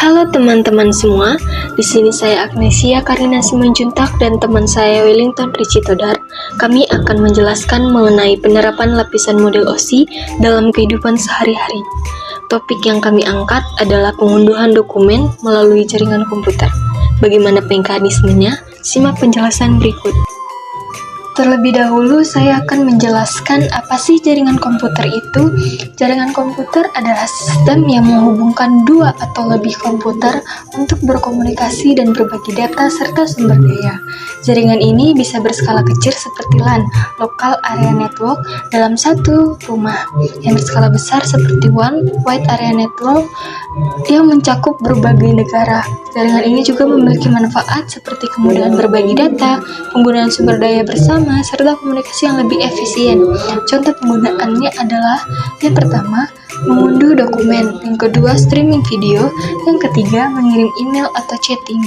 Halo teman-teman semua, di sini saya Agnesia Karina Simanjuntak dan teman saya Wellington Ricitodar. Kami akan menjelaskan mengenai penerapan lapisan model OSI dalam kehidupan sehari-hari. Topik yang kami angkat adalah pengunduhan dokumen melalui jaringan komputer. Bagaimana mekanismenya? Simak penjelasan berikut. Terlebih dahulu, saya akan menjelaskan apa sih jaringan komputer itu. Jaringan komputer adalah sistem yang menghubungkan dua atau lebih komputer untuk berkomunikasi dan berbagi data serta sumber daya. Jaringan ini bisa berskala kecil seperti LAN, Local Area Network, dalam satu rumah, yang berskala besar seperti WAN, Wide Area Network, yang mencakup berbagai negara. Jaringan ini juga memiliki manfaat seperti kemudahan berbagi data, penggunaan sumber daya bersama, serta komunikasi yang lebih efisien. Contoh penggunaannya adalah yang pertama, mengunduh dokumen, yang kedua, streaming video, yang ketiga, mengirim email atau chatting.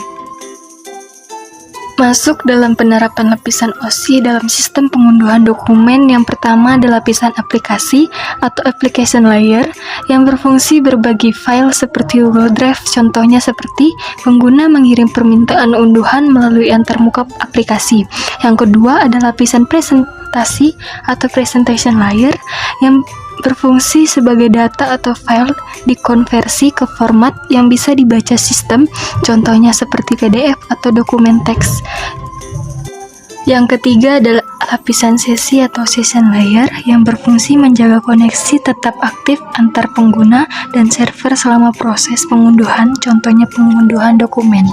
Masuk dalam penerapan lapisan OSI dalam sistem pengunduhan dokumen, yang pertama adalah lapisan aplikasi atau application layer yang berfungsi berbagi file seperti Google Drive. Contohnya seperti pengguna mengirim permintaan unduhan melalui antarmuka aplikasi. Yang kedua adalah lapisan presentasi atau presentation layer yang berfungsi sebagai data atau file dikonversi ke format yang bisa dibaca sistem, contohnya seperti PDF atau dokumen teks. Yang ketiga adalah lapisan sesi atau session layer yang berfungsi menjaga koneksi tetap aktif antar pengguna dan server selama proses pengunduhan, contohnya pengunduhan dokumen.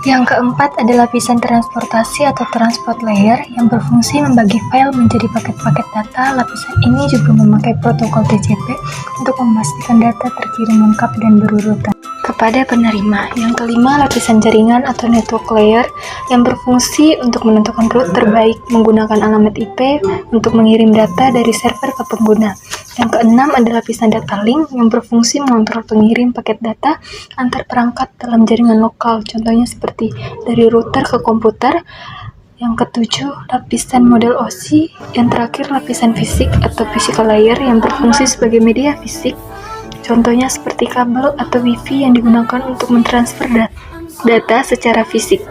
Yang keempat adalah lapisan transportasi atau transport layer yang berfungsi membagi file menjadi paket-paket data. Lapisan ini juga memakai protokol TCP untuk memastikan data terkirim lengkap dan berurutan kepada penerima. Yang kelima, lapisan jaringan atau network layer yang berfungsi untuk menentukan route terbaik menggunakan alamat IP untuk mengirim data dari server ke pengguna. Yang keenam adalah lapisan data link yang berfungsi mengontrol pengirim paket data antar perangkat dalam jaringan lokal, contohnya seperti dari router ke komputer. Yang ketujuh, lapisan model OSI. Yang terakhir, lapisan fisik atau physical layer yang berfungsi sebagai media fisik, contohnya seperti kabel atau wifi yang digunakan untuk mentransfer data secara fisik.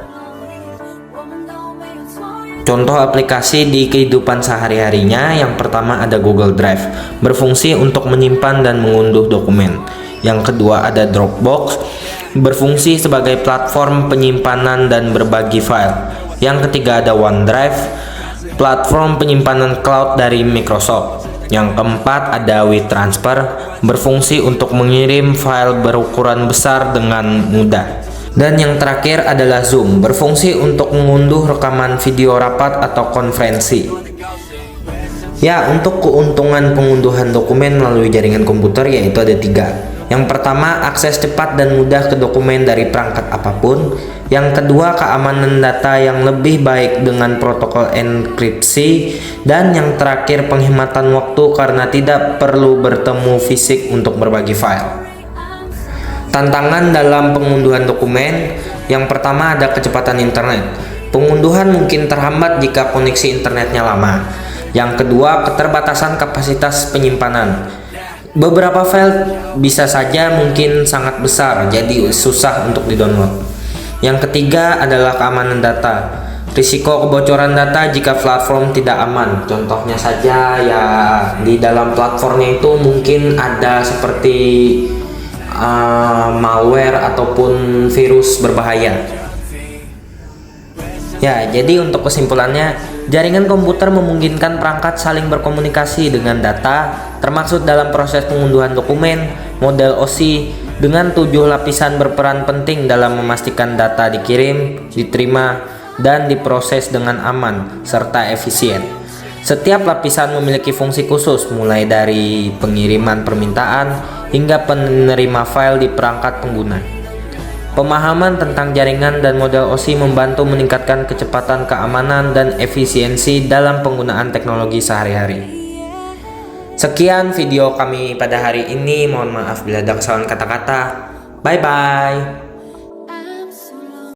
Contoh aplikasi di kehidupan sehari-harinya, yang pertama ada Google Drive, berfungsi untuk menyimpan dan mengunduh dokumen. Yang kedua ada Dropbox, berfungsi sebagai platform penyimpanan dan berbagi file. Yang ketiga ada OneDrive, platform penyimpanan cloud dari Microsoft. Yang keempat ada WeTransfer, berfungsi untuk mengirim file berukuran besar dengan mudah. Dan yang terakhir adalah Zoom, berfungsi untuk mengunduh rekaman video rapat atau konferensi. Ya, untuk keuntungan pengunduhan dokumen melalui jaringan komputer yaitu ada 3. Yang pertama, akses cepat dan mudah ke dokumen dari perangkat apapun. Yang kedua, keamanan data yang lebih baik dengan protokol enkripsi. Dan yang terakhir, penghematan waktu karena tidak perlu bertemu fisik untuk berbagi file. Tantangan dalam pengunduhan dokumen, yang pertama ada kecepatan internet. Pengunduhan mungkin terhambat jika koneksi internetnya lama. Yang kedua, keterbatasan kapasitas penyimpanan. Beberapa file bisa saja mungkin sangat besar, jadi susah untuk didownload. Yang ketiga adalah keamanan data. Risiko kebocoran data jika platform tidak aman. Contohnya saja ya di dalam platformnya itu mungkin ada seperti malware ataupun virus berbahaya. Ya, jadi untuk kesimpulannya, jaringan komputer memungkinkan perangkat saling berkomunikasi dengan data, termasuk dalam proses pengunduhan dokumen. Model OSI dengan 7 lapisan berperan penting dalam memastikan data dikirim, diterima, dan diproses dengan aman serta efisien. Setiap lapisan memiliki fungsi khusus, mulai dari pengiriman permintaan hingga penerima file di perangkat pengguna. Pemahaman tentang jaringan dan model OSI membantu meningkatkan kecepatan, keamanan, dan efisiensi dalam penggunaan teknologi sehari-hari. Sekian video kami pada hari ini. Mohon maaf bila ada kesalahan kata-kata. Bye-bye.